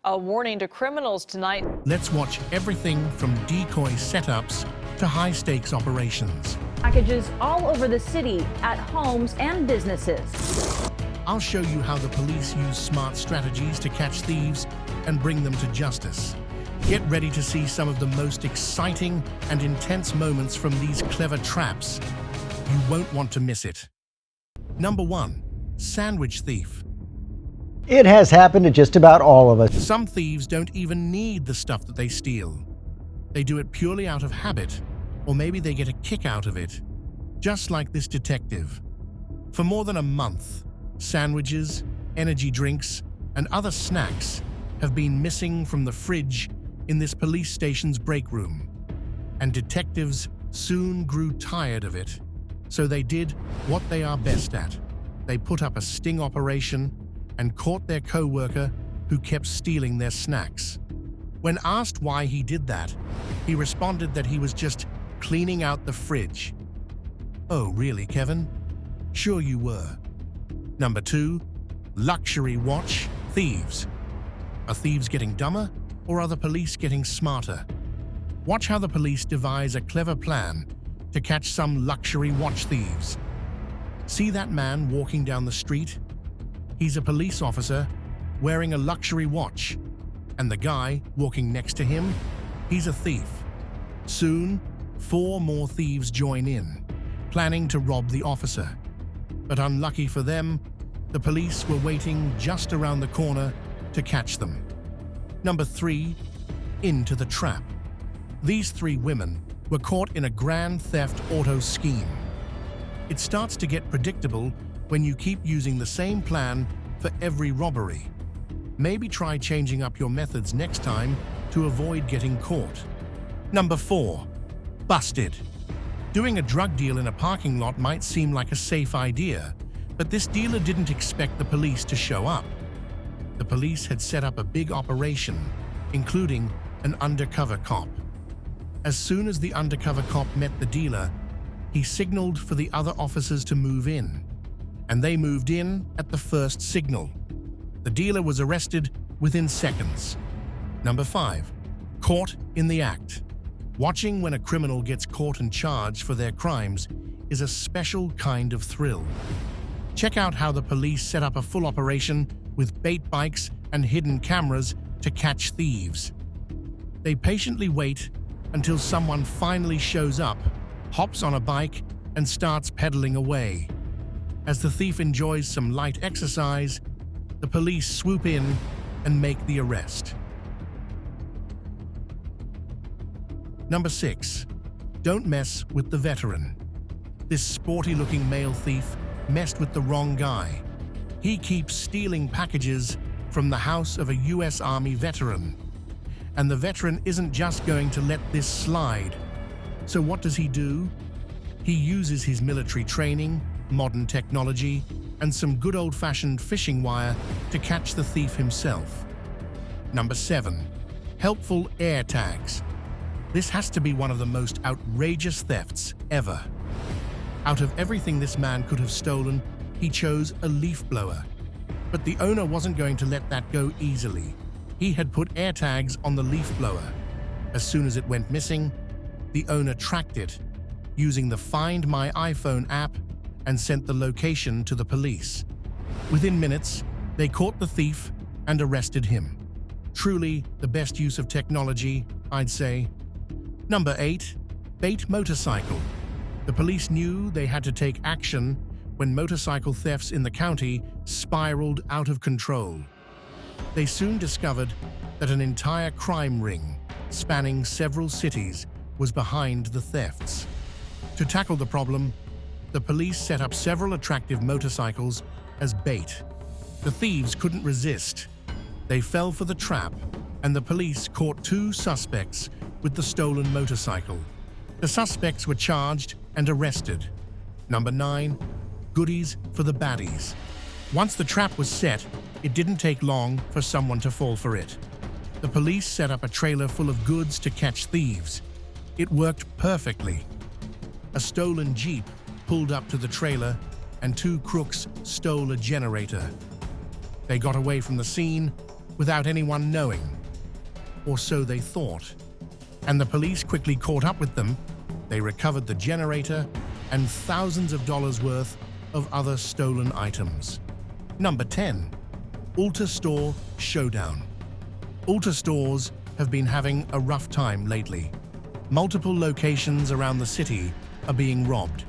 A warning to criminals tonight. Let's watch everything from decoy setups to high-stakes operations. Packages all over the city, at homes and businesses. I'll show you how the police use smart strategies to catch thieves and bring them to justice. Get ready to see some of the most exciting and intense moments from these clever traps. You won't want to miss it. Number 1. Sandwich thief. It has happened to just about all of us. Some thieves don't even need the stuff that they steal. They do it purely out of habit, or maybe they get a kick out of it. Just like this detective. For more than a month, sandwiches, energy drinks, and other snacks have been missing from the fridge in this police station's break room. And detectives soon grew tired of it, so they did what they are best at. They put up a sting operation and caught their co-worker who kept stealing their snacks. When asked why he did that, he responded that he was just cleaning out the fridge. Oh, really, Kevin? Sure you were. Number 2. Luxury watch thieves. Are thieves getting dumber, or are the police getting smarter? Watch how the police devise a clever plan to catch some luxury watch thieves. See that man walking down the street? He's a police officer wearing a luxury watch, and the guy walking next to him, he's a thief. Soon, 4 more thieves join in, planning to rob the officer. But unlucky for them, the police were waiting just around the corner to catch them. Number 3. Into the trap. These 3 women were caught in a grand theft auto scheme. It starts to get predictable when you keep using the same plan for every robbery. Maybe try changing up your methods next time to avoid getting caught. Number 4. Busted. Doing a drug deal in a parking lot might seem like a safe idea, but this dealer didn't expect the police to show up. The police had set up a big operation, including an undercover cop. As soon as the undercover cop met the dealer, he signaled for the other officers to move in, and they moved in at the first signal. The dealer was arrested within seconds. Number 5. Caught in the act. Watching when a criminal gets caught and charged for their crimes is a special kind of thrill. Check out how the police set up a full operation with bait bikes and hidden cameras to catch thieves. They patiently wait until someone finally shows up, hops on a bike, and starts pedaling away. As the thief enjoys some light exercise, the police swoop in and make the arrest. Number 6. Don't mess with the veteran. This sporty-looking male thief messed with the wrong guy. He keeps stealing packages from the house of a US Army veteran. And the veteran isn't just going to let this slide. So what does he do? He uses his military training, modern technology, and some good old-fashioned fishing wire to catch the thief himself. Number 7. Helpful air tags. This has to be one of the most outrageous thefts ever. Out of everything this man could have stolen, he chose a leaf blower. But the owner wasn't going to let that go easily. He had put air tags on the leaf blower. As soon as it went missing, the owner tracked it using the Find My iPhone app and sent the location to the police. Within minutes, they caught the thief and arrested him. Truly the best use of technology, I'd say. Number 8. Bait motorcycle. The police knew they had to take action when motorcycle thefts in the county spiraled out of control. They soon discovered that an entire crime ring spanning several cities was behind the thefts. To tackle the problem, the police set up several attractive motorcycles as bait. The thieves couldn't resist. They fell for the trap, and the police caught 2 suspects with the stolen motorcycle. The suspects were charged and arrested. Number 9. Goodies for the baddies. Once the trap was set, it didn't take long for someone to fall for it. The police set up a trailer full of goods to catch thieves. It worked perfectly. A stolen Jeep pulled up to the trailer, and 2 crooks stole a generator. They got away from the scene, without anyone knowing. Or so they thought. And the police quickly caught up with them. They recovered the generator and thousands of dollars worth of other stolen items. Number 10. Ulta Store Showdown. Ulta stores have been having a rough time lately. Multiple locations around the city are being robbed.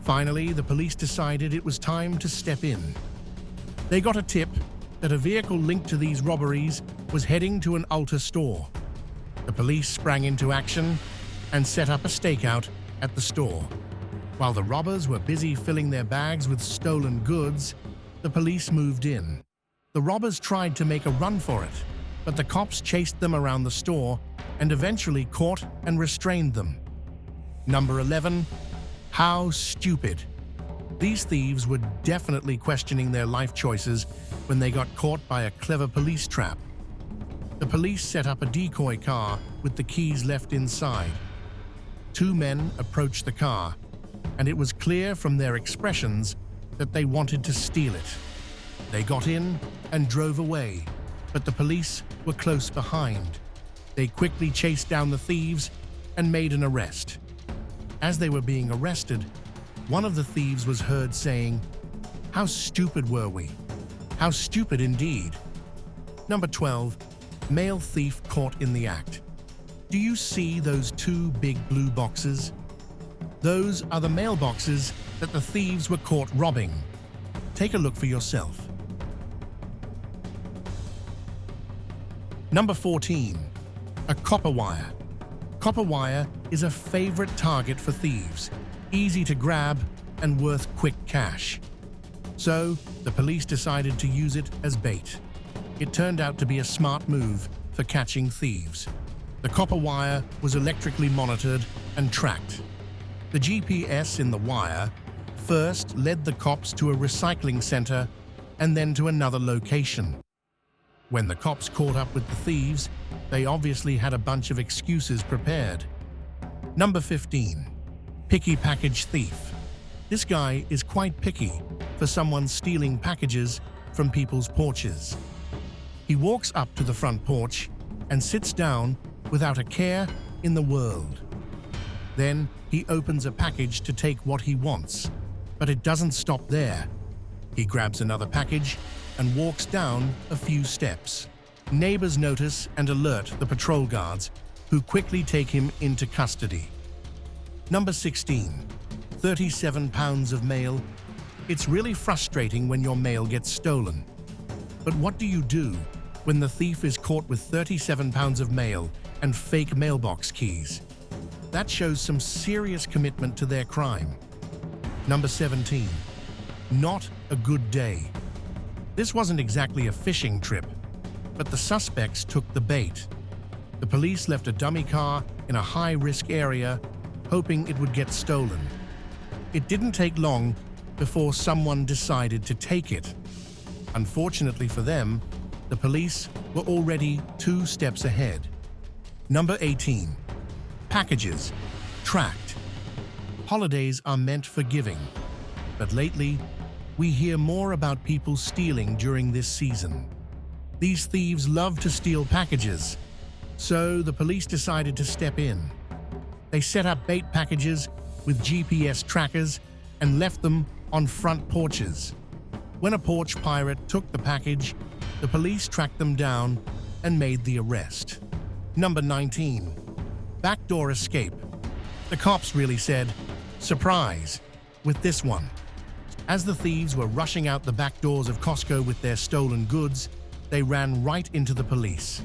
Finally, the police decided it was time to step in. They got a tip that a vehicle linked to these robberies was heading to an Ulta store. The police sprang into action and set up a stakeout at the store. While the robbers were busy filling their bags with stolen goods, the police moved in. The robbers tried to make a run for it, but the cops chased them around the store and eventually caught and restrained them. Number 11. How stupid. These thieves were definitely questioning their life choices when they got caught by a clever police trap. The police set up a decoy car with the keys left inside. Two men approached the car, and it was clear from their expressions that they wanted to steal it. They got in and drove away, but the police were close behind. They quickly chased down the thieves and made an arrest. As they were being arrested, one of the thieves was heard saying, "How stupid were we? How stupid indeed." Number 12. Male thief caught in the act. Do you see those two big blue boxes? Those are the mailboxes that the thieves were caught robbing. Take a look for yourself. Number 14. A copper wire. Copper wire is a favorite target for thieves, easy to grab and worth quick cash. So, the police decided to use it as bait. It turned out to be a smart move for catching thieves. The copper wire was electrically monitored and tracked. The GPS in the wire first led the cops to a recycling center and then to another location. When the cops caught up with the thieves, they obviously had a bunch of excuses prepared. Number 15. Picky package thief. This guy is quite picky for someone stealing packages from people's porches. He walks up to the front porch and sits down without a care in the world. Then he opens a package to take what he wants, but it doesn't stop there. He grabs another package and walks down a few steps. Neighbors notice and alert the patrol guards, who quickly take him into custody. Number 16. 37 pounds of mail. It's really frustrating when your mail gets stolen. But what do you do when the thief is caught with 37 pounds of mail and fake mailbox keys? That shows some serious commitment to their crime. Number 17. Not a good day. This wasn't exactly a fishing trip, but the suspects took the bait. The police left a dummy car in a high-risk area, hoping it would get stolen. It didn't take long before someone decided to take it. Unfortunately for them, the police were already 2 steps ahead. Number 18. Packages. Tracked. Holidays are meant for giving, but lately, we hear more about people stealing during this season. These thieves love to steal packages, so the police decided to step in. They set up bait packages with GPS trackers and left them on front porches. When a porch pirate took the package, the police tracked them down and made the arrest. Number 19. Backdoor escape. The cops really said, "Surprise," with this one. As the thieves were rushing out the back doors of Costco with their stolen goods, they ran right into the police.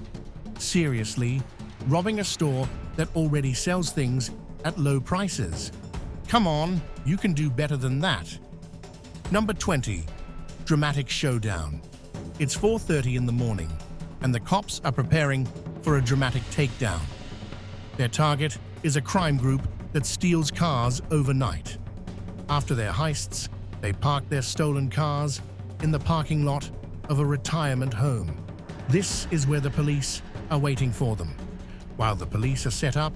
Seriously, robbing a store that already sells things at low prices. Come on, you can do better than that. Number 20. Dramatic showdown. It's 4:30 in the morning, and the cops are preparing for a dramatic takedown. Their target is a crime group that steals cars overnight. After their heists, they park their stolen cars in the parking lot of a retirement home. This is where the police are waiting for them. While the police are set up,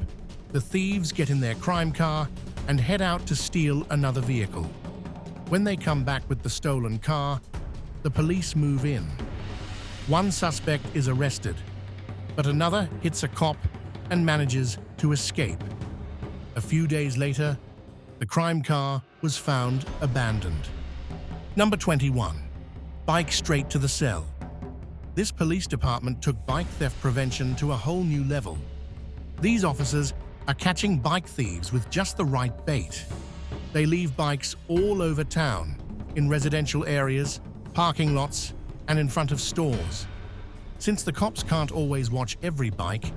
the thieves get in their crime car and head out to steal another vehicle. When they come back with the stolen car, the police move in. One suspect is arrested, but another hits a cop and manages to escape. A few days later, the crime car was found abandoned. Number 21. Bike straight to the cell. This police department took bike theft prevention to a whole new level. These officers are catching bike thieves with just the right bait. They leave bikes all over town, in residential areas, parking lots, and in front of stores. Since the cops can't always watch every bike,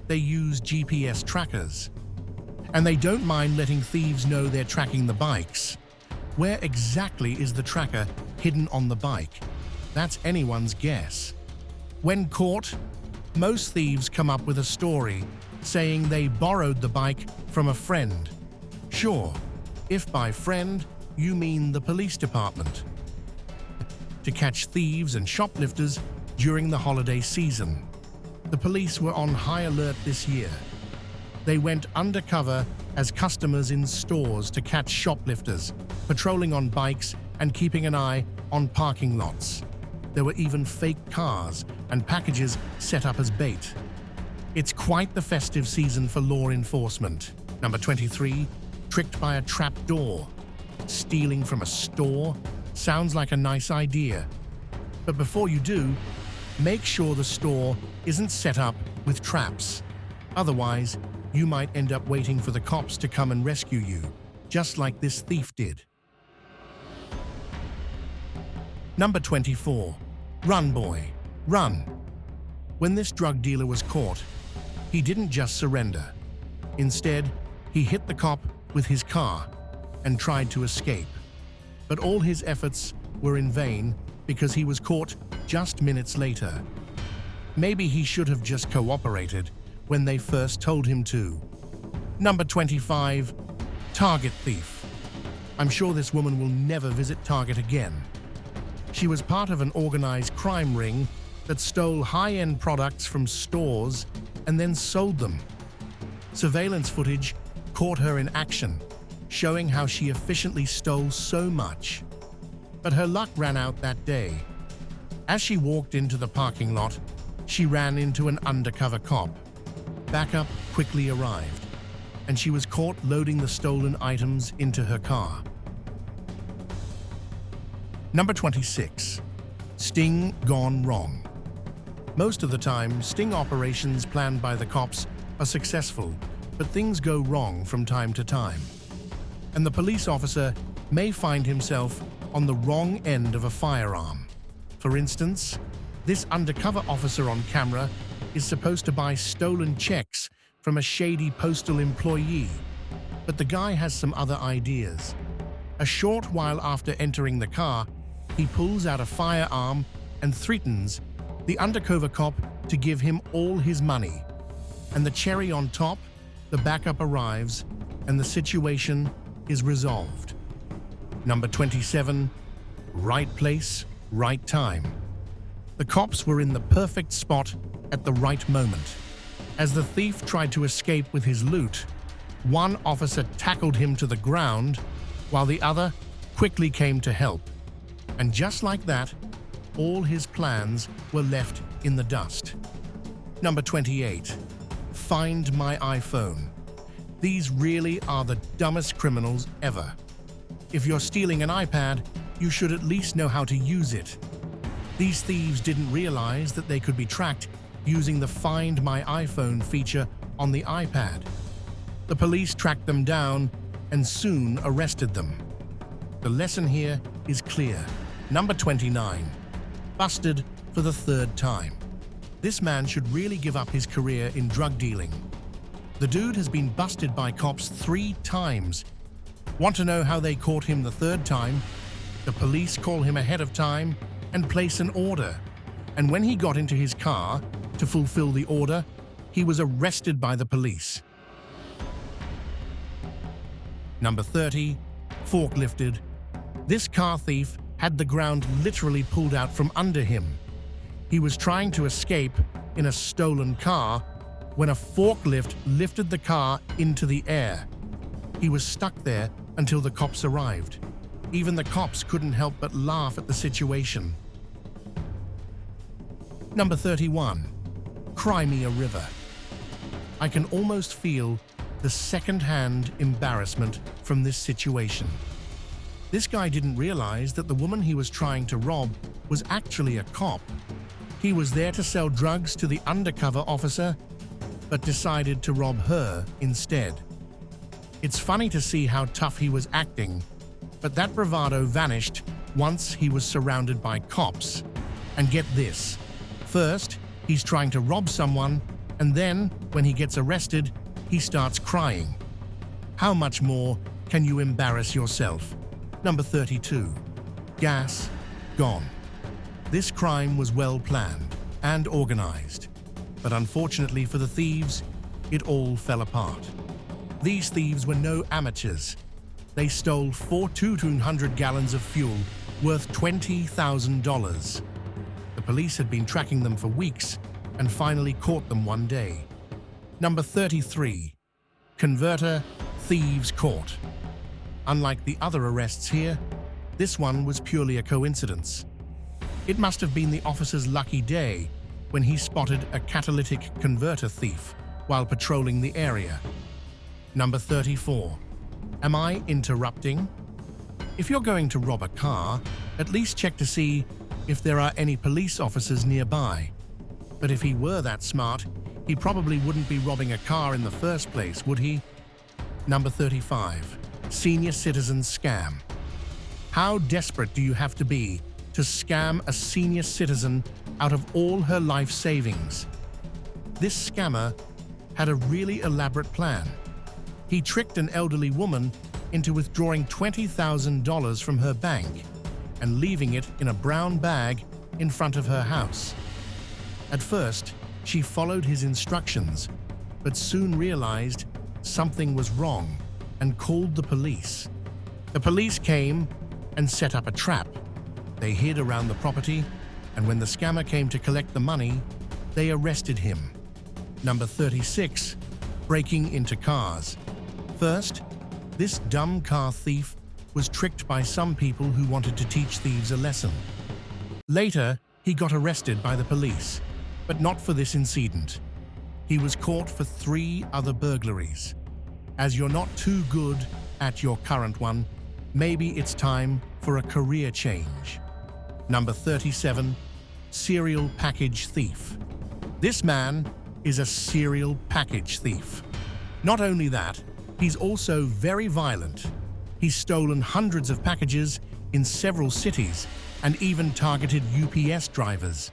they use GPS trackers. And they don't mind letting thieves know they're tracking the bikes. Where exactly is the tracker hidden on the bike? That's anyone's guess. When caught, most thieves come up with a story saying they borrowed the bike from a friend. Sure, if by friend you mean the police department. To catch thieves and shoplifters during the holiday season, the police were on high alert this year. They went undercover as customers in stores to catch shoplifters, patrolling on bikes and keeping an eye on parking lots. There were even fake cars and packages set up as bait. It's quite the festive season for law enforcement. Number 23, tricked by a trap door. Stealing from a store sounds like a nice idea. But before you do, make sure the store isn't set up with traps. Otherwise, you might end up waiting for the cops to come and rescue you, just like this thief did. Number 24. Run, boy, run. When this drug dealer was caught, he didn't just surrender. Instead, he hit the cop with his car and tried to escape. But all his efforts were in vain because he was caught just minutes later. Maybe he should have just cooperated when they first told him to. Number 25. Target thief. I'm sure this woman will never visit Target again. She was part of an organized crime ring that stole high-end products from stores and then sold them. Surveillance footage caught her in action, showing how she efficiently stole so much. But her luck ran out that day. As she walked into the parking lot, she ran into an undercover cop. Backup quickly arrived, and she was caught loading the stolen items into her car. Number 26. Sting gone wrong. Most of the time, sting operations planned by the cops are successful, but things go wrong from time to time. And the police officer may find himself on the wrong end of a firearm. For instance, this undercover officer on camera is supposed to buy stolen checks from a shady postal employee, but the guy has some other ideas. A short while after entering the car, he pulls out a firearm and threatens the undercover cop to give him all his money. And the cherry on top, the backup arrives and the situation is resolved. Number 27. Right place, right time. The cops were in the perfect spot at the right moment. As the thief tried to escape with his loot, one officer tackled him to the ground while the other quickly came to help. And just like that, all his plans were left in the dust. Number 28. Find my iPhone. These really are the dumbest criminals ever. If you're stealing an iPad, you should at least know how to use it. These thieves didn't realize that they could be tracked using the Find My iPhone feature on the iPad. The police tracked them down and soon arrested them. The lesson here is clear. Number 29. Busted for the third time. This man should really give up his career in drug dealing. The dude has been busted by cops 3 times. Want to know how they caught him the third time? The police call him ahead of time and place an order. And when he got into his car to fulfill the order, he was arrested by the police. Number 30. Forklifted. This car thief had the ground literally pulled out from under him. He was trying to escape in a stolen car when a forklift lifted the car into the air. He was stuck there until the cops arrived. Even the cops couldn't help but laugh at the situation. Number 31. Crimea River. I can almost feel the second-hand embarrassment from this situation. This guy didn't realize that the woman he was trying to rob was actually a cop. He was there to sell drugs to the undercover officer, but decided to rob her instead. It's funny to see how tough he was acting, but that bravado vanished once he was surrounded by cops. And get this, first, he's trying to rob someone, and then, when he gets arrested, he starts crying. How much more can you embarrass yourself? Number 32. Gas gone. This crime was well planned and organized, but unfortunately for the thieves, it all fell apart. These thieves were no amateurs. They stole 200 gallons of fuel worth $20,000. The police had been tracking them for weeks and finally caught them one day. Number 33. Converter thieves caught. Unlike the other arrests here, this one was purely a coincidence. It must have been the officer's lucky day when he spotted a catalytic converter thief while patrolling the area. Number 34. Am I interrupting? If you're going to rob a car, at least check to see if there are any police officers nearby. But if he were that smart, he probably wouldn't be robbing a car in the first place, would he? Number 35. Senior citizen scam. How desperate do you have to be to scam a senior citizen out of all her life savings? This scammer had a really elaborate plan. He tricked an elderly woman into withdrawing $20,000 from her bank and leaving it in a brown bag in front of her house. At first, she followed his instructions, but soon realized something was wrong and called the police. The police came and set up a trap. They hid around the property, and when the scammer came to collect the money, they arrested him. Number 36. Breaking into cars. First, this dumb car thief was tricked by some people who wanted to teach thieves a lesson. Later, he got arrested by the police, but not for this incident. He was caught for 3 other burglaries. As you're not too good at your current one, maybe it's time for a career change. Number 37. Serial package thief. This man is a serial package thief. Not only that, he's also very violent. He's stolen hundreds of packages in several cities and even targeted UPS drivers.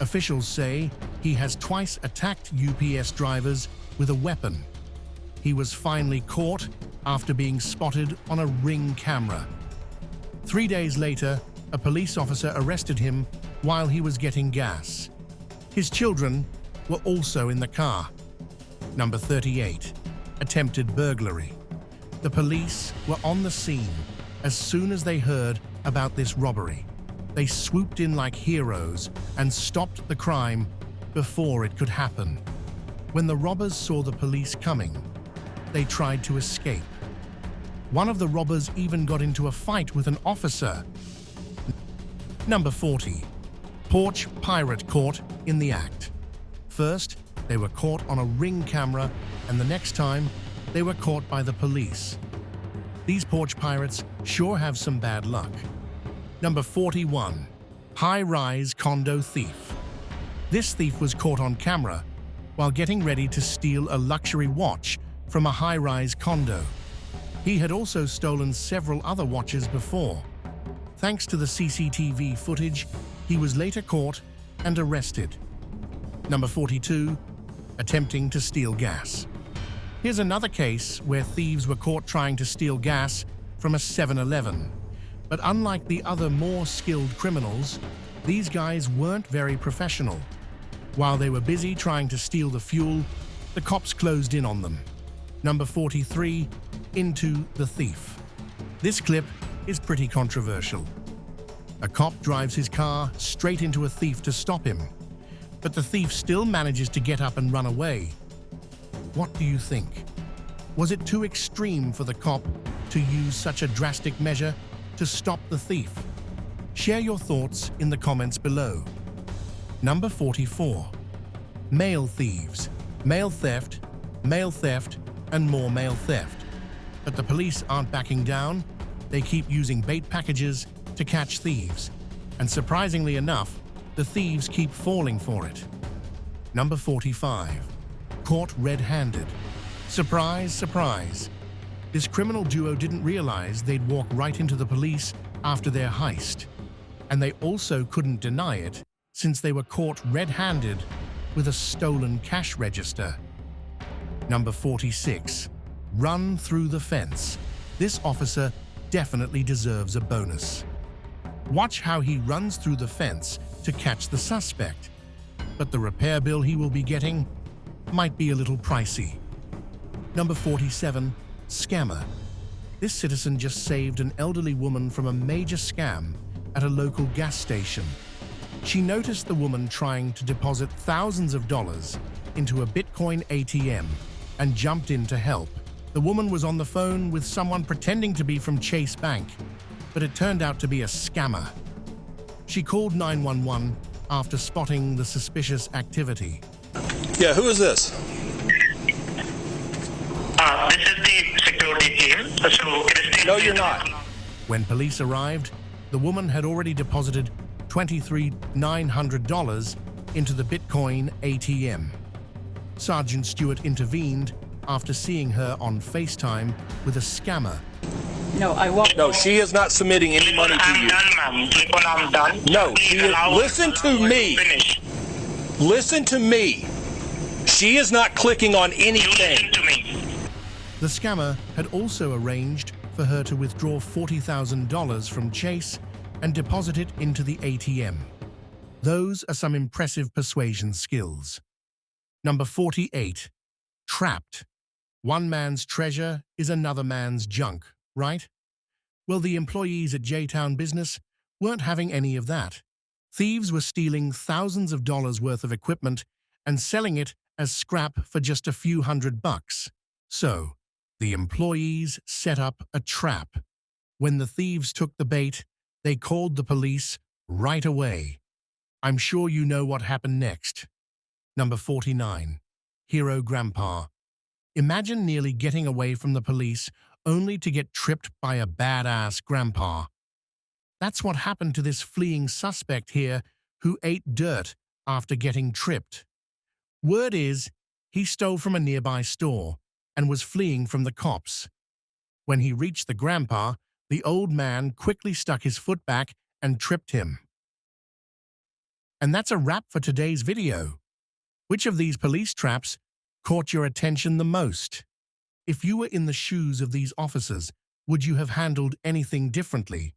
Officials say he has twice attacked UPS drivers with a weapon. He was finally caught after being spotted on a Ring camera. 3 days later, a police officer arrested him while he was getting gas. His children were also in the car. Number 38. Attempted burglary. The police were on the scene as soon as they heard about this robbery. They swooped in like heroes and stopped the crime before it could happen. When the robbers saw the police coming, they tried to escape. One of the robbers even got into a fight with an officer. Number 40. Porch pirate caught in the act. First, they were caught on a Ring camera, and the next time, they were caught by the police. These porch pirates sure have some bad luck. Number 41. High-rise condo thief. This thief was caught on camera while getting ready to steal a luxury watch from a high-rise condo. He had also stolen several other watches before. Thanks to the CCTV footage, he was later caught and arrested. Number 42. Attempting to steal gas. Here's another case where thieves were caught trying to steal gas from a 7-Eleven. But unlike the other more skilled criminals, these guys weren't very professional. While they were busy trying to steal the fuel, the cops closed in on them. Number 43. Into the thief. This clip is pretty controversial. A cop drives his car straight into a thief to stop him, but the thief still manages to get up and run away. What do you think? Was it too extreme for the cop to use such a drastic measure to stop the thief? Share your thoughts in the comments below. Number 44. Mail thieves. Mail theft, and more mail theft. But the police aren't backing down. They keep using bait packages to catch thieves. And surprisingly enough, the thieves keep falling for it. Number 45. Caught red-handed. Surprise, surprise. This criminal duo didn't realize they'd walk right into the police after their heist. And they also couldn't deny it since they were caught red-handed with a stolen cash register. Number 46. Run through the fence. This officer definitely deserves a bonus. Watch how he runs through the fence to catch the suspect. But the repair bill he will be getting might be a little pricey. Number 47. Scammer. This citizen just saved an elderly woman from a major scam at a local gas station. She noticed the woman trying to deposit thousands of dollars into a Bitcoin ATM and jumped in to help. The woman was on the phone with someone pretending to be from Chase Bank, but it turned out to be a scammer. She called 911 after spotting the suspicious activity. Yeah, who is this? This is the security team. So it is No, you're not. When police arrived, the woman had already deposited $23,900 into the Bitcoin ATM. Sergeant Stewart intervened after seeing her on FaceTime with a scammer. No, I won't. No, she is not submitting any money to I'm you. done, ma'am. Click on I'm done. No, Please she is. allow Listen to me. Finish. Listen to me. She is not clicking on You anything. listen to me. The scammer had also arranged for her to withdraw $40,000 from Chase and deposit it into the ATM. Those are some impressive persuasion skills. Number 48. Trapped. One man's treasure is another man's junk, right? Well, the employees at J-Town Business weren't having any of that. Thieves were stealing thousands of dollars worth of equipment and selling it as scrap for just a few $100. So, the employees set up a trap. When the thieves took the bait, they called the police right away. I'm sure you know what happened next. Number 49. Hero Grandpa. Imagine nearly getting away from the police only to get tripped by a badass grandpa. That's what happened to this fleeing suspect here who ate dirt after getting tripped. Word is, he stole from a nearby store and was fleeing from the cops. When he reached the grandpa, the old man quickly stuck his foot back and tripped him. And that's a wrap for today's video. Which of these police traps caught your attention the most? If you were in the shoes of these officers, would you have handled anything differently?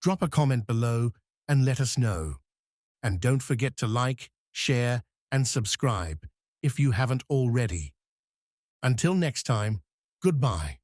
Drop a comment below and let us know. And don't forget to like, share, and subscribe if you haven't already. Until next time, goodbye.